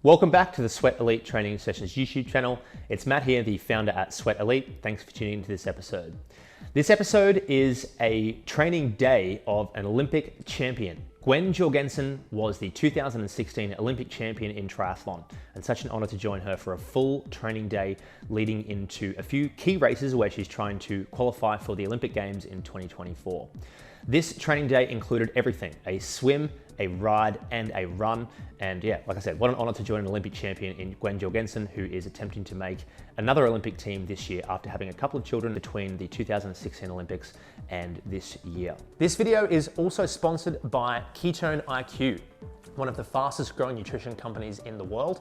Welcome back to the Sweat Elite Training Sessions YouTube channel. It's Matt here, the founder at Sweat Elite. Thanks for tuning into this episode. This episode is a training day of an Olympic champion. Gwen Jorgensen was the 2016 Olympic champion in triathlon, and such an honor to join her for a full training day leading into a few key races where she's trying to qualify for the Olympic Games in 2024. This training day included everything: a swim, a ride, and a run. And yeah, like I said, what an honor to join an Olympic champion in Gwen Jorgensen, who is attempting to make another Olympic team this year after having a couple of children between the 2016 Olympics and this year. This video is also sponsored by Ketone IQ, one of the fastest growing nutrition companies in the world.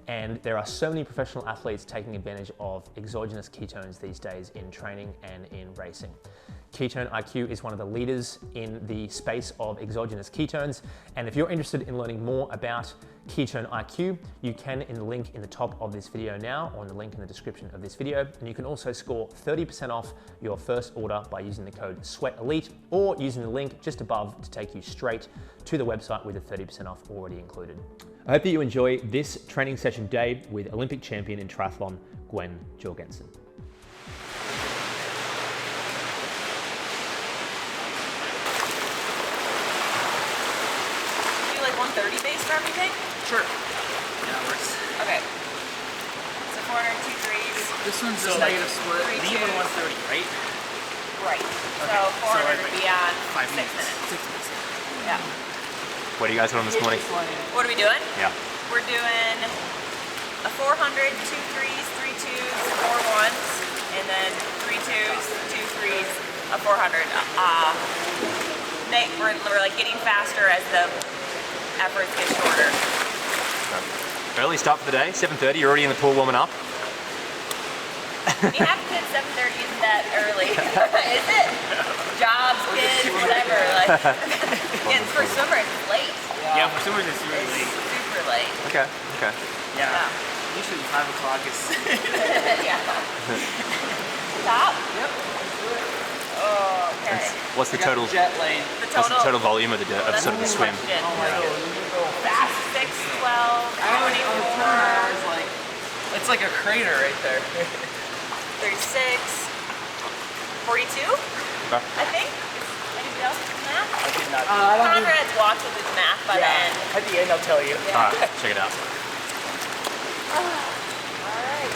And there are so many professional athletes taking advantage of exogenous ketones these days in training and in racing. Ketone IQ is one of the leaders in the space of exogenous ketones. And if you're interested in learning more about Ketone IQ, you can in the link in the top of this video now, or in the link in the description of this video. And you can also score 30% off your first order by using the code SWEATELITE, or using the link just above to take you straight to the website with the 30% off already included. I hope that you enjoy this training session day with Olympic champion in triathlon, Gwen Jorgensen. Do like 130 base for everything? Sure. Yeah, it works. Okay. So 400, 2 threes. This one's So a negative split. three Leave on twos. 130, right? Right. Okay. So 400 would be on 5 6 minutes. 6 minutes. Yeah. What are you guys on this morning? What are we doing? Yeah. We're doing a 400, 2 threes, 3 twos, 4 ones, and then 3 twos, 2 threes, a 400. We're like getting faster as the efforts get shorter. Early start for the day, 7:30. You're already in the pool warming up. When you have kids, 7:30 isn't that early, is it? Jobs, kids, whatever. Like, and for summer, it's late. Yeah, for swimmers it's really It's late. super late. Okay. Yeah. Yeah. Usually 5 o'clock is... Yeah. Stop. Yep. Oh, okay. What's the total? Jet lane. The What's the total total. volume of That's sort of the a good swim? question. Oh my god, you go Fast 6, 12, I know on the turn, I was 24, like... It's like a crater right there. 36, 42, I think. Anybody else do math? I did not. I don't do... Conrad's watch will do the math by the end. At the end I'll tell you. Yeah. All right, check it out. All right.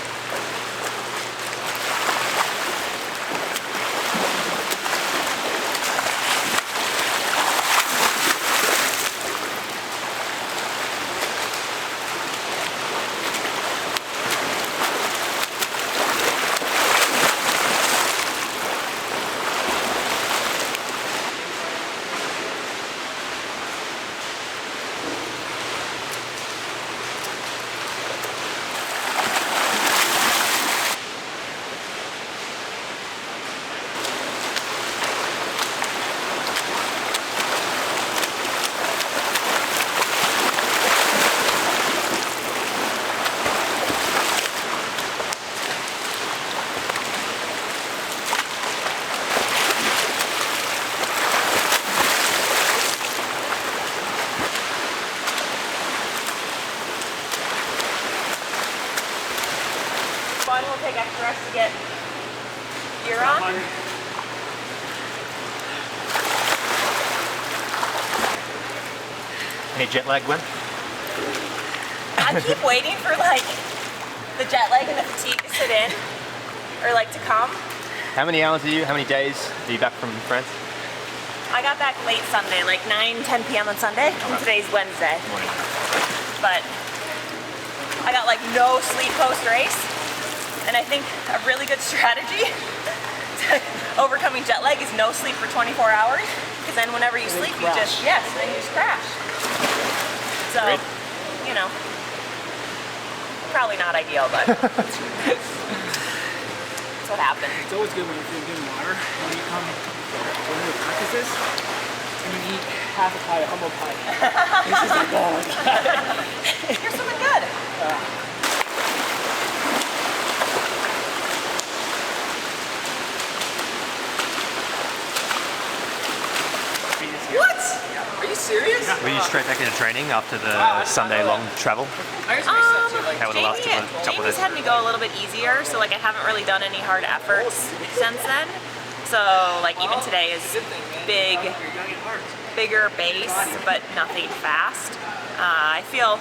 Fun, we'll take extra rest to get gear on. Any jet lag, Gwen? I keep waiting for like the jet lag and the fatigue to sit in, or like to come. How many hours are you? How many days are you back from France? I got back late Sunday, like 9, 10 p.m. on Sunday, and today's Wednesday. Morning. But I got like no sleep post-race, and I think a really good strategy to overcoming jet lag is no sleep for 24 hours, because then whenever you sleep, you just, yes, then you just crash. So, Great. you know, probably not ideal, but that's what happened. It's always good when you're drinking water. When you come to one of the practices, and you eat half a pie of humble pie. It's just like, oh my god. You're swimming good. What? Are you serious? Were you straight back into training after the Sunday long travel? I just mixed that too. Like, How were the last couple of Jamie's days? had me go a little bit easier, so like I haven't really done any hard efforts since then. So like even today is bigger base, but nothing fast. I feel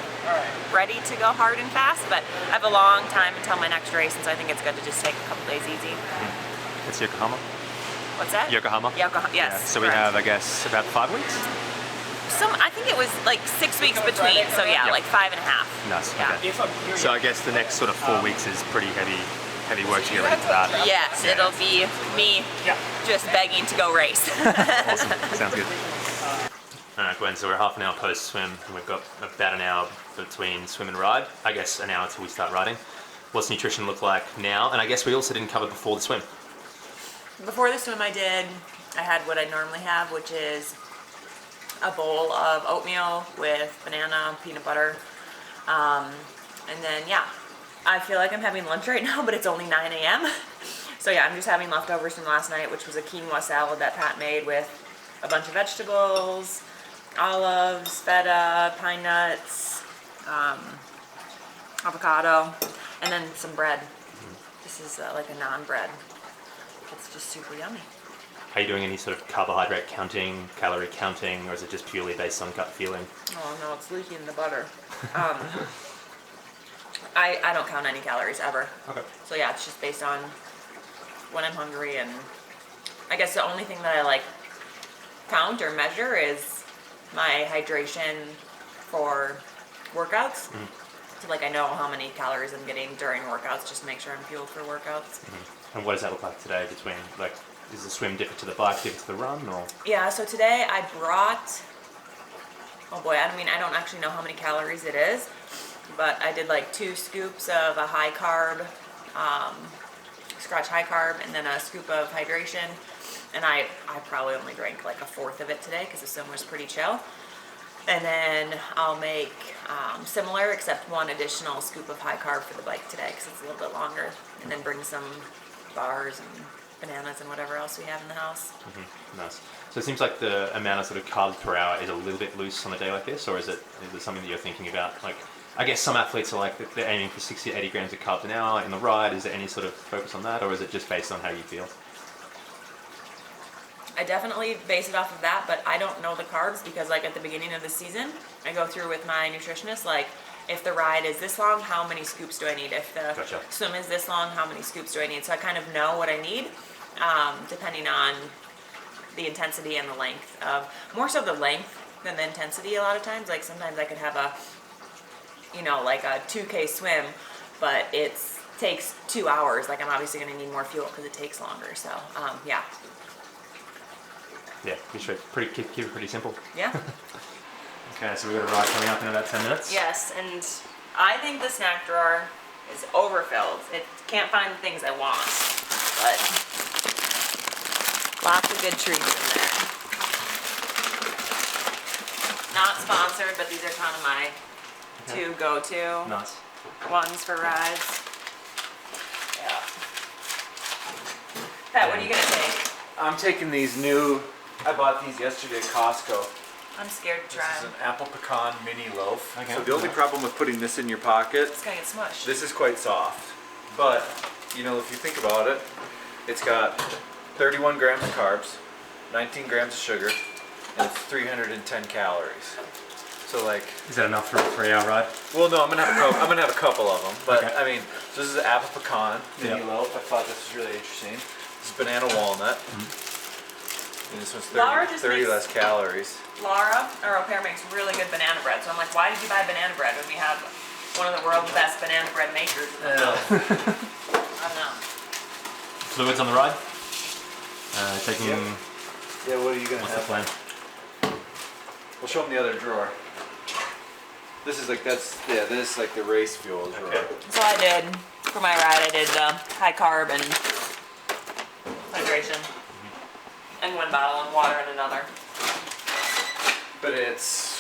ready to go hard and fast, but I have a long time until my next race, and so I think it's good to just take a couple days easy. It's Yokohama. What's that? Yokohama? Yokohama, yes. So we correct. have, I guess, about 5 weeks? I think it was like 6 weeks between, so yeah, like 5.5. Nice. Yeah. Okay. So I guess the next sort of 4 weeks is pretty heavy work to get ready for that. Yes, it'll be me just begging to go race. Awesome. Sounds good. Alright, Gwen, so we're half an hour post swim, and we've got about an hour between swim and ride. I guess an hour till we start riding. What's nutrition look like now? And I guess we also didn't cover before the swim. Before the swim I had what I normally have, which is a bowl of oatmeal with banana, peanut butter, and then I feel like I'm having lunch right now, but it's only 9 a.m. So yeah, I'm just having leftovers from last night, which was a quinoa salad that Pat made with a bunch of vegetables, olives, feta, pine nuts, avocado, and then some bread. This is like a naan bread. It's just super yummy. Are you doing any sort of carbohydrate counting, calorie counting, or is it just purely based on gut feeling? Oh no, it's leaking in the butter. I don't count any calories ever. Okay. So yeah, it's just based on when I'm hungry, and I guess the only thing that I like count or measure is my hydration for workouts. So like I know how many calories I'm getting during workouts just to make sure I'm fueled for workouts. And what does that look like today between, like, is the swim different to the bike, different to the run, or? Yeah, so today I brought, oh boy, I don't actually know how many calories it is, but I did like 2 scoops of a high carb, Scratch high carb, and then a scoop of hydration. And I probably only drank like a fourth of it today because the swim was pretty chill. And then I'll make similar, except 1 additional scoop of high carb for the bike today because it's a little bit longer. And then bring some bars and bananas and whatever else we have in the house. Nice. So it seems like the amount of sort of carbs per hour is a little bit loose on a day like this, or is it something that you're thinking about? Like, I guess some athletes are like, they're aiming for 60 to 80 grams of carbs an hour in the ride. Is there any sort of focus on that, or is it just based on how you feel? I definitely base it off of that, but I don't know the carbs because like at the beginning of the season, I go through with my nutritionist, like if the ride is this long, how many scoops do I need? If the Gotcha. swim is this long, how many scoops do I need? So I kind of know what I need, depending on the intensity and the length of, more so the length than the intensity a lot of times. Like sometimes I could have a, like a 2K swim, but it takes 2 hours. Like I'm obviously gonna need more fuel because it takes longer. So yeah. Yeah, keep it pretty simple. Yeah. Okay, so we've got a ride coming up in about 10 minutes. Yes, and I think the snack drawer is overfilled. It can't find the things I want, but lots of good treats in there. Not sponsored, but these are kind of my 2 go-to Nice. ones for rides. Yeah. Pat, what are you gonna take? I'm taking these new, I bought these yesterday at Costco. I'm scared to try This is them. an apple pecan mini loaf. Okay. So the only problem with putting this in your pocket, It's gonna get smushed. this is quite soft. But, if you think about it, it's got 31 grams of carbs, 19 grams of sugar, and it's 310 calories. So like, Is that enough for a 3-hour ride? well no, I'm gonna have a couple of them. But Okay. so this is an apple pecan mini Yeah. loaf. I thought this was really interesting. This is banana walnut. And this one's Laura 30, just 30 makes- less calories. Laura, our au pair, makes really good banana bread. So I'm like, why did you buy banana bread when we have one of the world's best banana bread makers in the house? I don't know. Fluids on the ride? Taking. Yep. Yeah, what are you gonna What's the have? plan? We'll show them the other drawer. This is like this is like the race fuel drawer. Okay. So I did, for my ride, I did the high carb and hydration. And 1 bottle and water in another. But it's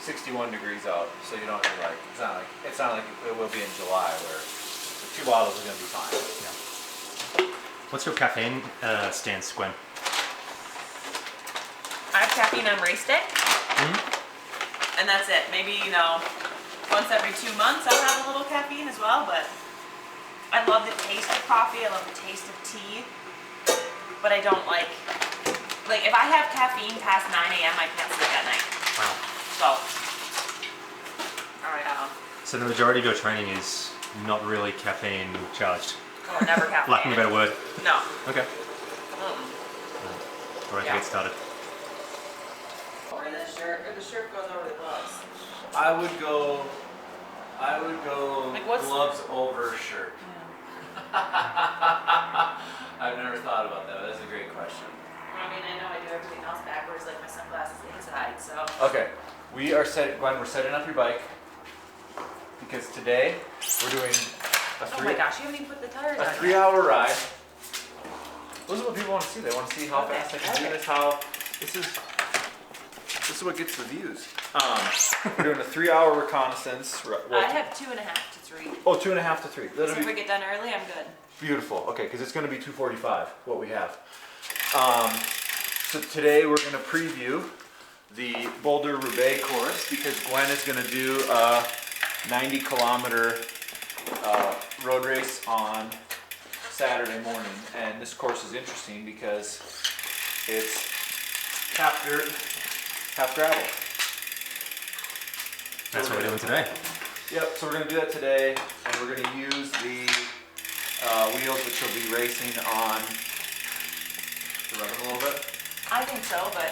61 degrees out, so you don't have it's not like it will be in July where the 2 bottles are gonna be fine. What's your caffeine stance, Gwen? I have caffeine on race day. And that's it. Maybe, once every 2 months I'll have a little caffeine as well, but I love the taste of coffee, I love the taste of tea, but I don't like if I have caffeine past 9 a.m. I can't sleep at night. Wow. So, all right, So the majority of your training is not really caffeine charged. oh, never caffeine. Lacking a better word. No. Okay. All right, Yeah. to get started. Or the shirt goes over the gloves. I would go Like, what's- gloves over shirt. I've never thought about that. That's a great question. I mean, I know I do everything else backwards, like my sunglasses inside, so. Okay, we're setting up your bike because today we're doing Oh my gosh, you haven't even put the tires a on yet. 3-hour ride. This is what people want to see. They want to see how Okay, fast I can do okay. this. This is what gets the views. We're doing a 3-hour reconnaissance. I have 2.5 to 3. Oh, 2.5 to 3. So That'll if we be get done early, I'm good. beautiful. Okay, because it's going to be 2:45. What we have. So today we're going to preview the Boulder Roubaix course because Gwen is going to do a 90-kilometer road race on Saturday morning, and this course is interesting because it's half dirt, half gravel. That's what we're doing today. Yep, so we're going to do that today, and we're going to use the wheels that she'll be racing on. To rub them a little bit. I think so, but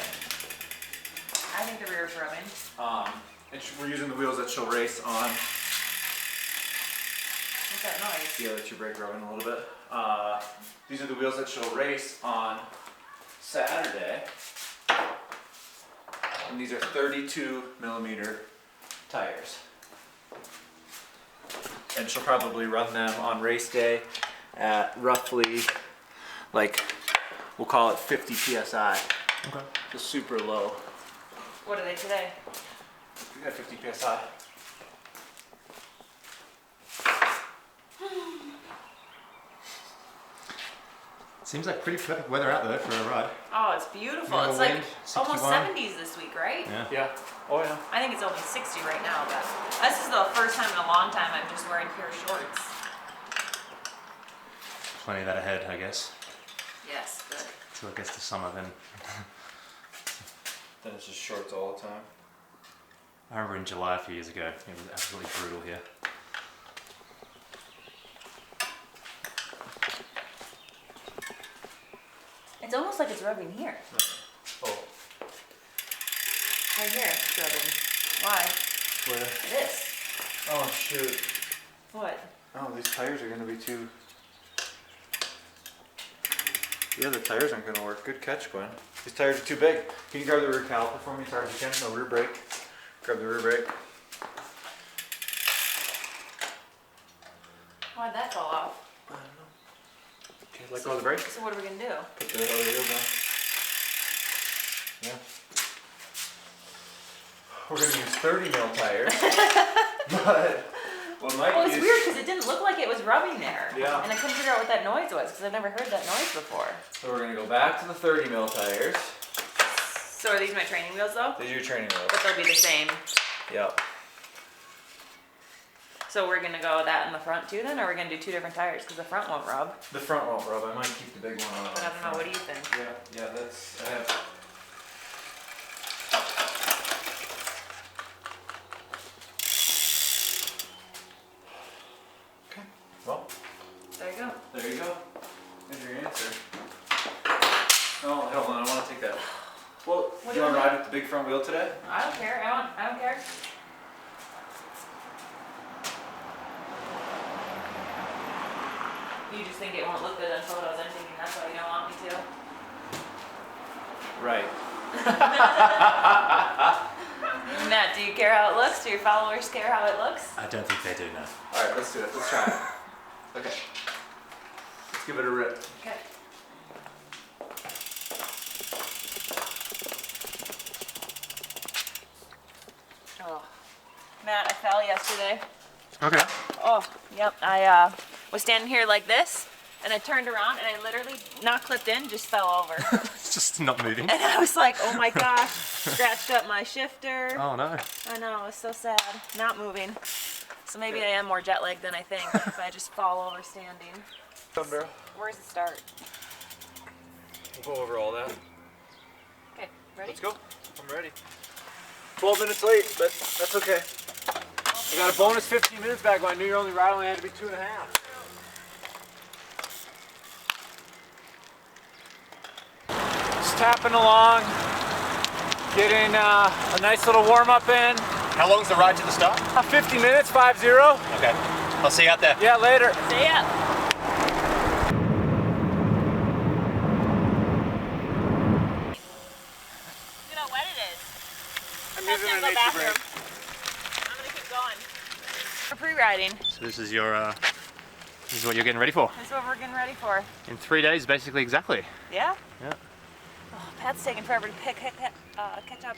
I think the rear's rubbing. We're using the wheels that she'll race on. What's that noise? Yeah, let your brake rubbing a little bit. These are the wheels that she'll race on Saturday. And these are 32 millimeter tires. And she'll probably run them on race day at roughly, we'll call it 50 PSI. Okay. Just super low. What are they today? We got 50 PSI. Seems like pretty perfect weather out there for a ride. Oh, it's beautiful. No It's wind, like almost 61. 70s this week, right? Yeah. Yeah. Oh yeah. I think it's only 60 right now, but this is the first time in a long time I'm just wearing pure shorts. Plenty of that ahead, I guess. Yes, good. Till it gets to summer then. Then it's just shorts all the time. I remember in July a few years ago, it was absolutely brutal here. It's almost like it's rubbing here. Oh, Right here, it's rubbing. Why? where? This. Oh shoot. What? Oh, these tires are gonna be too. Yeah, the tires aren't gonna work. Good catch, Gwen. These tires are too big. Can you grab the rear caliper for me as hard as you can? No, rear brake. Grab the rear brake. Why'd that fall off? I don't know. Okay, let go of the brake. So what are we gonna do? Put the other wheels on. Yeah. We're gonna use 30 mil tires. But what might Well, it's use. weird because it didn't look like it was rubbing there. Yeah. And I couldn't figure out what that noise was because I've never heard that noise before. So we're gonna go back to the 30 mil tires. So are these my training wheels though? These are your training wheels. But they'll be the same. Yep. So we're gonna go that in the front too then, or we're gonna do 2 different tires because the front won't rub. The front won't rub. I might keep the big one on. But I don't know. What do you think? Yeah, that's. I have. Okay. Well, There you go. there you go. There's your answer. Oh, hold on. I want to take that. Well, What do you do want to you ride with the big front wheel today? I don't care. I don't care. You just think it won't look good in photos. I'm thinking that's why you don't want me to. Right. Matt, do you care how it looks? Do your followers care how it looks? I don't think they do now. All right. Let's do it. Let's try it. Okay. Let's give it a rip. Okay. Oh. Matt, I fell yesterday. Okay. Oh, yep. I was standing here like this, and I turned around, and I literally, not clipped in, just fell over. It's just not moving. And I was like, oh my gosh, scratched up my shifter. Oh no. I know, it's so sad. Not moving. So maybe I am more jet lagged than I think if I just fall over standing. Where's the start? We'll go over all that. Okay, ready? Let's go. I'm ready. 12 minutes late, but that's okay. I got a bonus 15 minutes back when I knew your only ride only had to be 2.5. Just tapping along, getting a nice little warm up in. How long's the ride to the start? 50 minutes, 5-0. Okay. I'll see you out there. Yeah, later. See ya. Look at how wet it is. I'm Let's using go a nature bathroom. break. I'm gonna keep going. We're pre-riding. So this is your, this is what you're getting ready for. That's what we're getting ready for. In 3 days, basically exactly. Yeah? Yeah. Oh, Pat's taking forever to catch up.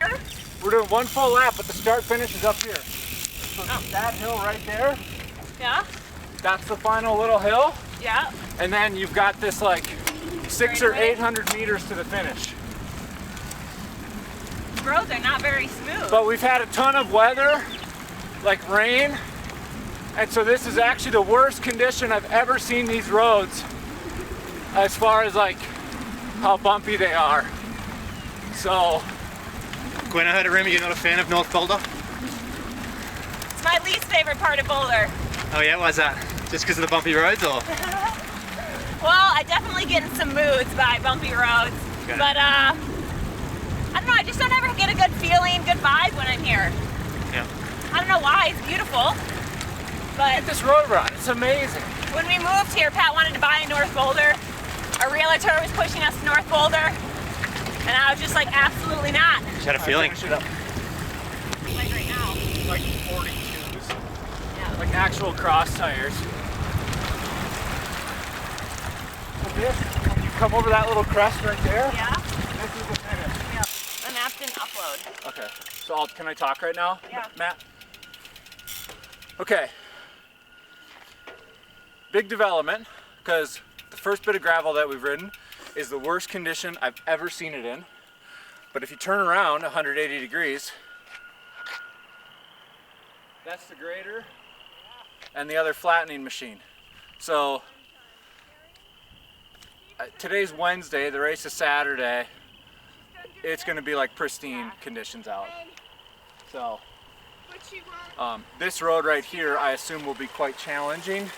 We're doing one full lap, but the start finish is up here. So that hill right there, Yeah? that's the final little hill. Yeah. And then you've got this like 600 or 800 meters to the finish. Roads are not very smooth. But we've had a ton of weather, like rain. And so this is actually the worst condition I've ever seen these roads as far as like how bumpy they are. So, Gwen, I heard a rumor you're not a fan of North Boulder. It's my least favorite part of Boulder. Oh yeah, why's that? Just because of the bumpy roads, or? Well, I definitely get in some moods by bumpy roads. Okay. But I don't know, I just don't ever get a good feeling, good vibe when I'm here. Yeah. I don't know why, it's beautiful. But this road run, it's amazing. when we moved here, Pat wanted to buy in North Boulder. A realtor was pushing us to North Boulder. And I was just like, absolutely not. Just had a feeling. Finish it up. Like right now. Like 42s, Yeah. like actual cross tires. Like this, when you come over that little crest right there, Yeah? this is the finish. Yeah. The map didn't upload. Okay, so can I talk right now, Yeah. Matt? Okay. Big development, because the first bit of gravel that we've ridden is the worst condition I've ever seen it in. But if you turn around 180 degrees, that's the grader and the other flattening machine. So today's Wednesday, the race is Saturday. It's going to be like pristine conditions out. So this road right here, I assume, will be quite challenging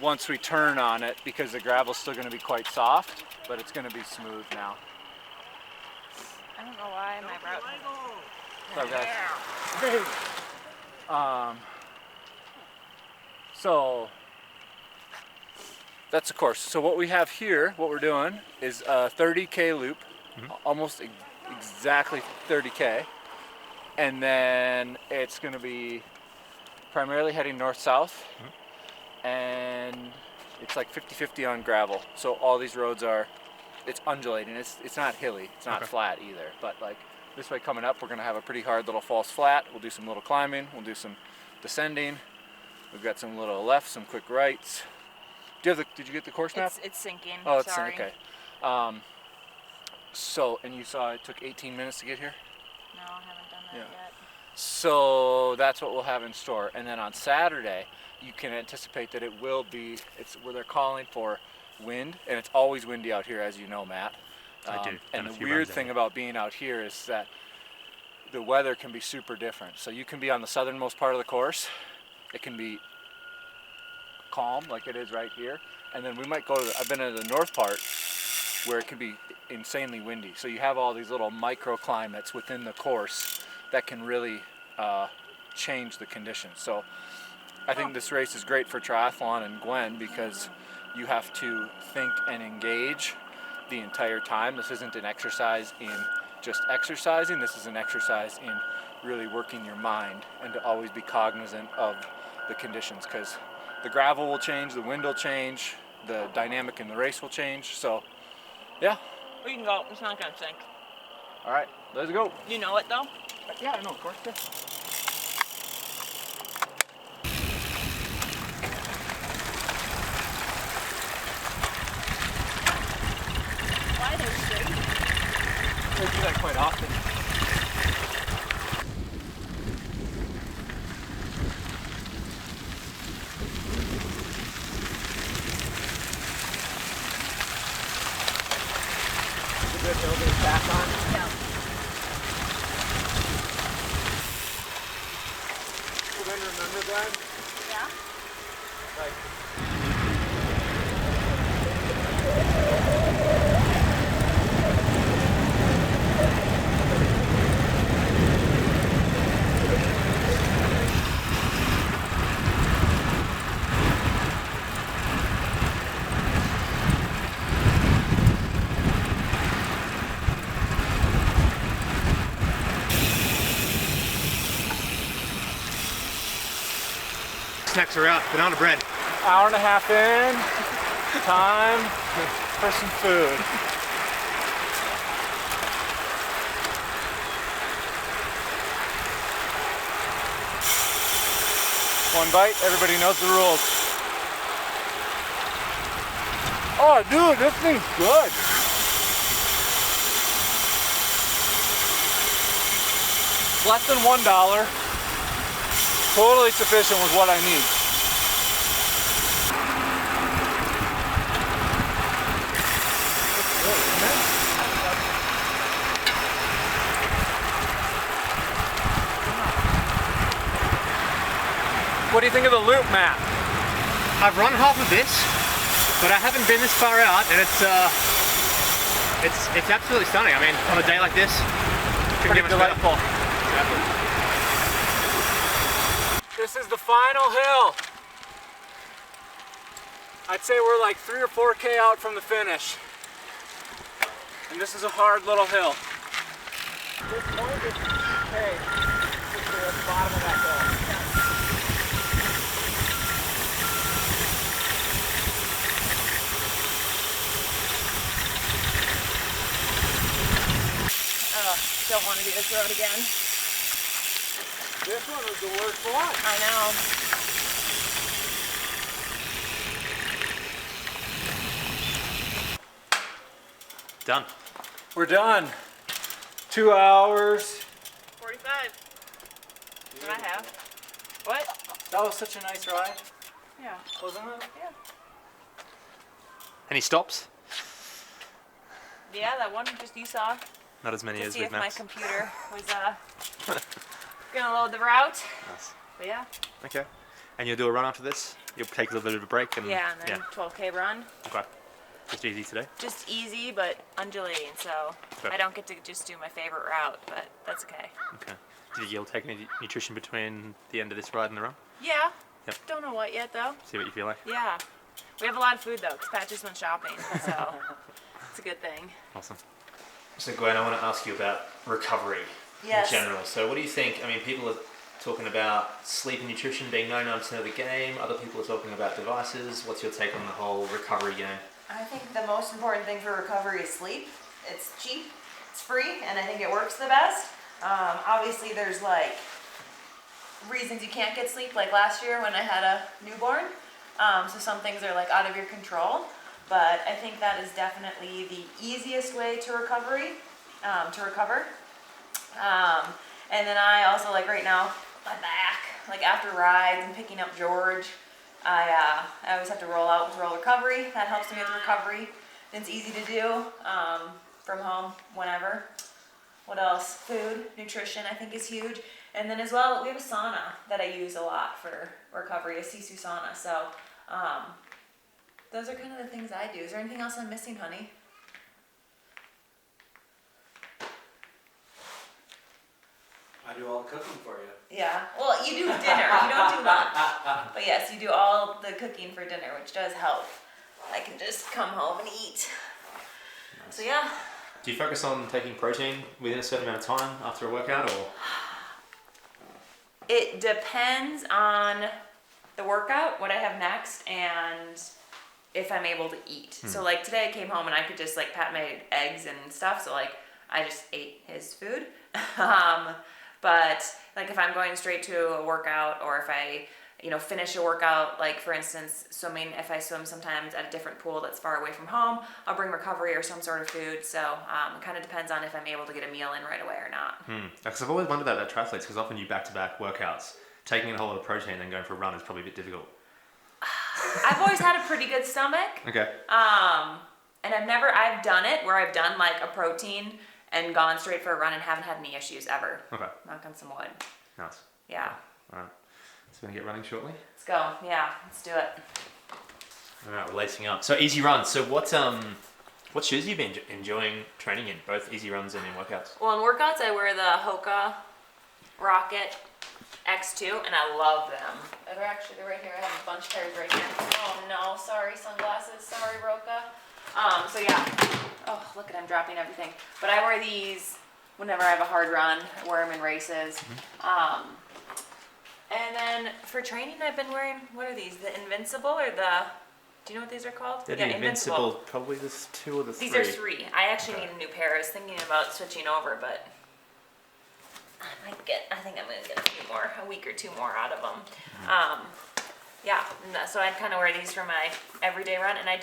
once we turn on it, because the gravel's still going to be quite soft, but it's going to be smooth now. I don't know why my route. So guys, so that's the course. So what we have here, what we're doing is a 30K loop, almost exactly 30K, and then it's going to be primarily heading north-south, and it's like 50-50 on gravel. So all these roads are, it's undulating. It's not hilly. It's not flat either. But like this way coming up, we're going to have a pretty hard little false flat. We'll do some little climbing. We'll do some descending. We've got some little lefts, some quick rights. Do you have the? Did you get the course map? It's sinking. Oh, it's sorry. okay. So, and you saw it took 18 minutes to get here? No, I haven't done that yet. So that's what we'll have in store. And then on Saturday, you can anticipate that it will be, it's where they're calling for wind, and it's always windy out here, as you know, Matt. I do. And Done a the few weird runs out thing here. about being out here is that the weather can be super different. So you can be on the southernmost part of the course. It can be calm, like it is right here. And then we might go to, I've been in the north part where it can be insanely windy. So you have all these little microclimates within the course that can really change the conditions. So I think this race is great for triathlon and Gwen, because you have to think and engage the entire time. This isn't an exercise in just exercising. This is an exercise in really working your mind and to always be cognizant of the conditions, because the gravel will change, the wind will change, the dynamic in the race will change. So yeah. We can go. It's not gonna sink. All right, let's go. You know it though. Yeah, I know, of course. Yeah. Why they're straight? Glenn, remember Glenn? Yeah. Like, Snacks are out, banana bread. hour and a half in, time for some food. One bite, everybody knows the rules. Oh dude, this thing's good. Less than $1. Totally sufficient with what I need. What do you think of the loop, Matt? I've run half of this, but I haven't been this far out, and it's absolutely stunning. I mean, on a day like this, couldn't Pretty get much better. delightful. This is the final hill. I'd say we're like 3 or 4K out from the finish. And this is a hard little hill. This point is okay. This is at the bottom of that hill. Don't want to do this road again. This one was the worst one. I know. Done. We're done. 2 hours. 45. What I have. What? That was such a nice ride, Yeah. wasn't it? Yeah. Any stops? Yeah, that one just you saw. Not as many To as see with if my maps. computer was gonna load the route. Nice. But yeah. Okay. And you'll do a run after this? You'll take a little bit of a break and Yeah, and then 12K run. Okay. Just easy today. Just easy but undulating, so Okay. I don't get to just do my favorite route, but that's okay. Okay. Did you take any nutrition between the end of this ride and the run? Yeah. Yep. Don't know what yet though. See what you feel like. Yeah. We have a lot of food though, because Pat just went shopping, so it's a good thing. Awesome. So Gwen, I want to ask you about recovery Yes. in general. So what do you think? I mean, people are talking about sleep and nutrition being 99% of the game. Other people are talking about devices. What's your take on the whole recovery game? I think the most important thing for recovery is sleep. It's cheap, it's free, and I think it works the best. Obviously, there's like reasons you can't get sleep, like last year when I had a newborn. So some things are like out of your control, but I think that is definitely the easiest way to recover. And then I also like right now, my back, like after rides and picking up George, I always have to roll out with roll recovery. That helps me with recovery. It's easy to do from home whenever. What else? Food, nutrition I think is huge. And then as well, we have a sauna that I use a lot for recovery, a Sisu sauna. So those are kind of the things I do. Is there anything else I'm missing, honey? I do all the cooking for you. Yeah. Well, you do dinner. You don't do lunch. But yes, you do all the cooking for dinner, which does help. I can just come home and eat. So yeah. Do you focus on taking protein within a certain amount of time after a workout, or? It depends on the workout, what I have next, and if I'm able to eat. So like today I came home and I could just like Pat made eggs and stuff, so like I just ate his food. But like if I'm going straight to a workout, or if I finish a workout, like for instance swimming, if I swim sometimes at a different pool that's far away from home, I'll bring recovery or some sort of food. So it kind of depends on if I'm able to get a meal in right away or not. Because I've always wondered about triathletes, because often you back-to-back workouts, taking in a whole lot of protein and then going for a run is probably a bit difficult. I've always had a pretty good stomach. Okay. And I've done it where I've done like a protein and gone straight for a run and haven't had any issues ever. Okay. Knock on some wood. Nice. Yeah. All right. So we're gonna get running shortly. Let's go. Yeah, let's do it. All right, we're lacing up. So easy runs. So what shoes have you been enjoying training in? Both easy runs and in workouts. Well, in workouts, I wear the Hoka Rocket X2, and I love them. They're right here. I have a bunch of pairs right here. Oh no, sorry, sunglasses. Sorry, Roka. So yeah. Oh, look at I'm dropping everything. But I wear these whenever I have a hard run. I wear them in races. And then for training, I've been wearing, what are these? The Invincible or the, do you know what these are called? They're the Invincible, probably the 2 or the 3. These are 3. I actually need a new pair. I was thinking about switching over, but I think I'm gonna get a week or 2 more out of them. Yeah, so I'd kind of wear these for my everyday run, and I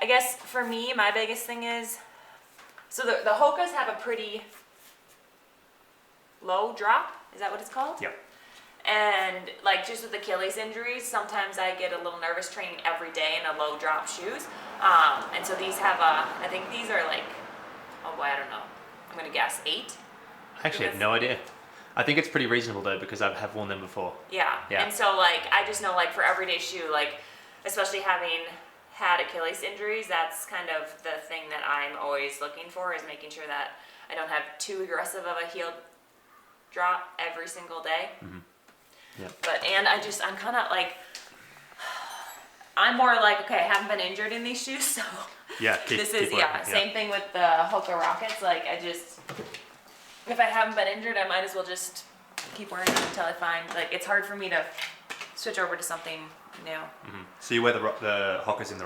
guess for me, my biggest thing is, so the Hokas have a pretty low drop, is that what it's called? Yep. And like just with Achilles injuries, sometimes I get a little nervous training every day in a low drop shoes. And so these have I think these are like, oh boy, I don't know. I'm gonna guess 8. I actually have no idea. I think it's pretty reasonable though, because I have worn them before. Yeah. And so like, I just know like for everyday shoe, like especially having had Achilles injuries, that's kind of the thing that I'm always looking for, is making sure that I don't have too aggressive of a heel drop every single day. Yep. But, and I'm kind of like, I'm more like, okay, I haven't been injured in these shoes, so Yeah, same thing with the Hoka Rockets. Like if I haven't been injured, I might as well just keep wearing them until I find, like, it's hard for me to switch over to something new. So you wear the Hokas in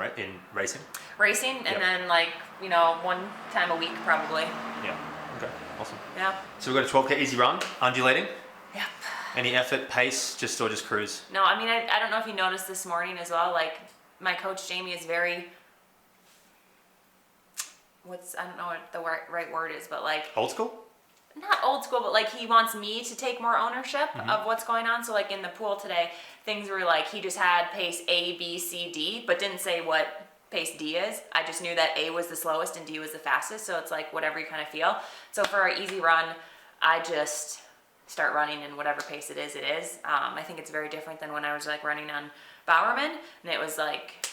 racing? Racing, and Yep. then like, 1 time a week probably. Yeah. Okay. Awesome. Yeah. So we've got a 12K easy run, undulating. Yep. Any effort, pace, just cruise? No, I mean, I don't know if you noticed this morning as well, like, my coach Jamie is very, I don't know what the right word is, but like, Old school? not old school, but like he wants me to take more ownership of what's going on. So like in the pool today, things were like, he just had pace A, B, C, D, but didn't say what pace D is. I just knew that A was the slowest and D was the fastest. So it's like whatever you kind of feel. So for our easy run, I just start running in whatever pace it is. I think it's very different than when I was like running on Bowerman, and it was like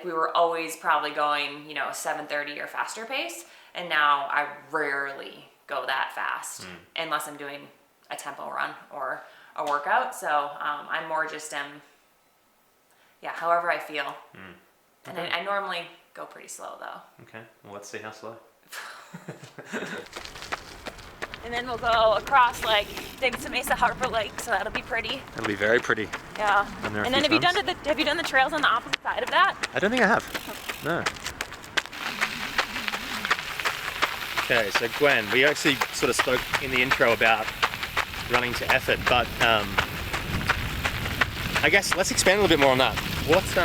we were always probably going, 7:30 or faster pace. And now I rarely go that fast unless I'm doing a tempo run or a workout. So I'm more just however I feel. And I normally go pretty slow though. Okay, well let's see how slow. And then we'll go across like Digson Mesa Harbor Lake, so that'll be pretty. It'll be very pretty. Yeah. And there are And a then few have you done the trails on the opposite side of that? I don't think I have. No. Okay, so Gwen, we actually sort of spoke in the intro about running to effort, but I guess let's expand a little bit more on that. What's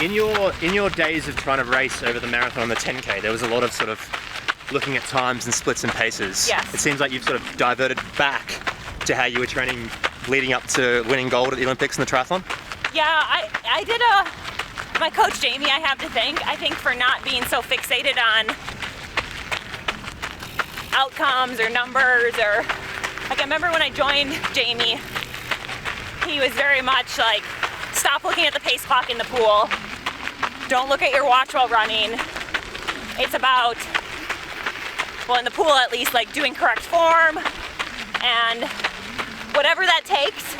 in your days of trying to race over the marathon and the 10K, there was a lot of sort of looking at times and splits and paces. Yes. It seems like you've sort of diverted back to how you were training leading up to winning gold at the Olympics and the triathlon. Yeah, I did my coach Jamie, I have to thank, for not being so fixated on outcomes or numbers, or like I remember when I joined Jamie, he was very much like, stop looking at the pace clock in the pool, don't look at your watch while running. It's about, well, in the pool at least, like doing correct form, and whatever that takes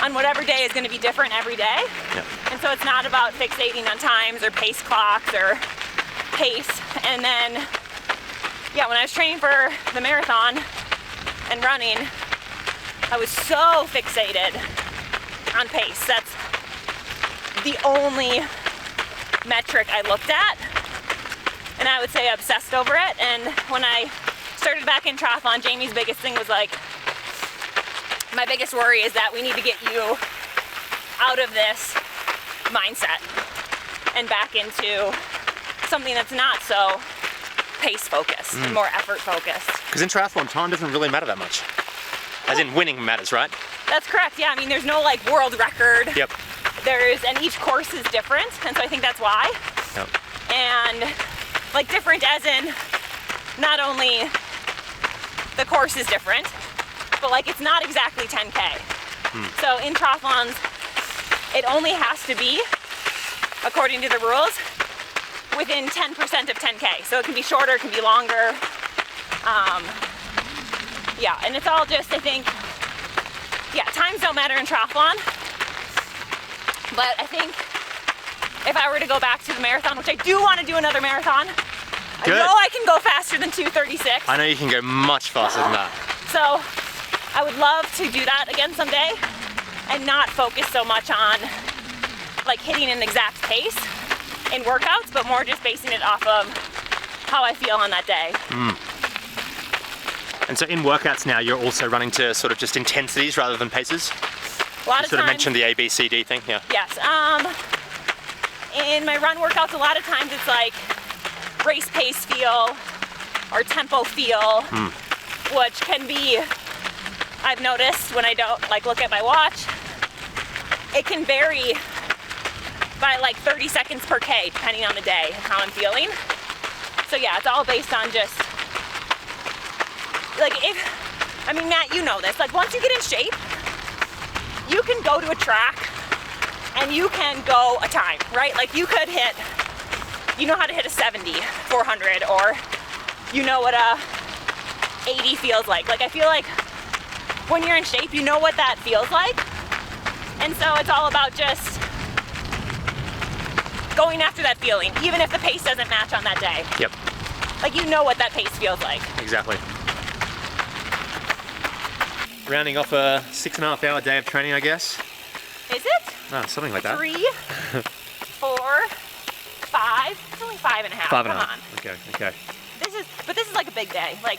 on whatever day is going to be different every day. Yeah. And so it's not about fixating on times or pace clocks or pace. And then, yeah, when I was training for the marathon and running, I was so fixated on pace. That's the only metric I looked at. And I would say I obsessed over it. And when I started back in triathlon, Jamie's biggest thing was like, my biggest worry is that we need to get you out of this mindset and back into something that's not so pace focused and more effort focused. Because in triathlon, time doesn't really matter that much. As in winning matters, right? That's correct, yeah. I mean, there's no like world record. Yep. And each course is different, and so I think that's why. Yep. And like different as in not only the course is different, but like it's not exactly 10K. So in triathlons, it only has to be, according to the rules, within 10% of 10K. So it can be shorter, it can be longer. Yeah, and it's all just, I think, yeah, times don't matter in triathlon. But I think if I were to go back to the marathon, which I do want to do another marathon, Good. I know I can go faster than 2:36. I know you can go much faster than that. So I would love to do that again someday and not focus so much on like hitting an exact pace in workouts, but more just basing it off of how I feel on that day. And so in workouts now, you're also running to sort of just intensities rather than paces? A lot You of sort of times, mentioned the A, B, C, D thing, yeah. yes. In my run workouts, a lot of times it's like race pace feel or tempo feel, which can be, I've noticed when I don't like look at my watch, it can vary by like 30 seconds per K depending on the day and how I'm feeling. So yeah, it's all based on just like I mean, Matt, you know this, like once you get in shape, you can go to a track and you can go a time, right? Like you could hit, you know how to hit a 70, 400, or you know what a 80 feels like. Like I feel like when you're in shape, you know what that feels like. And so it's all about just going after that feeling, even if the pace doesn't match on that day. Yep, Like you know what that pace feels like. exactly. Rounding off a 6.5 hour day of training, I guess. Is it? Something like that. 3, 4, 5. It's only 5.5. 5.5. Come on. Okay. This is like a big day. Like,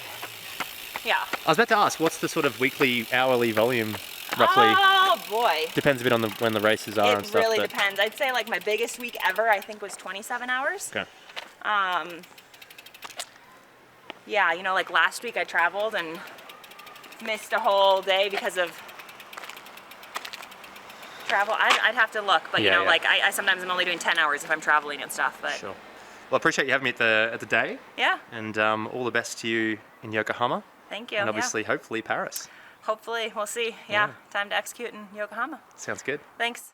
yeah. I was about to ask, what's the sort of weekly, hourly volume, roughly? Oh boy. Depends a bit on when the races are and It stuff. really but- depends. I'd say like my biggest week ever, I think, was 27 hours. Okay. Yeah, you know, like last week I traveled and missed a whole day because of travel. I'd have to look, but you Yeah, know, yeah. like I sometimes I'm only doing 10 hours if I'm traveling and stuff. But Sure. Well, I appreciate you having me at the day, yeah, and all the best to you in Yokohama, thank you. and Yeah. obviously, hopefully, Paris. Hopefully, we'll see. Yeah, time to execute in Yokohama. Sounds good. Thanks.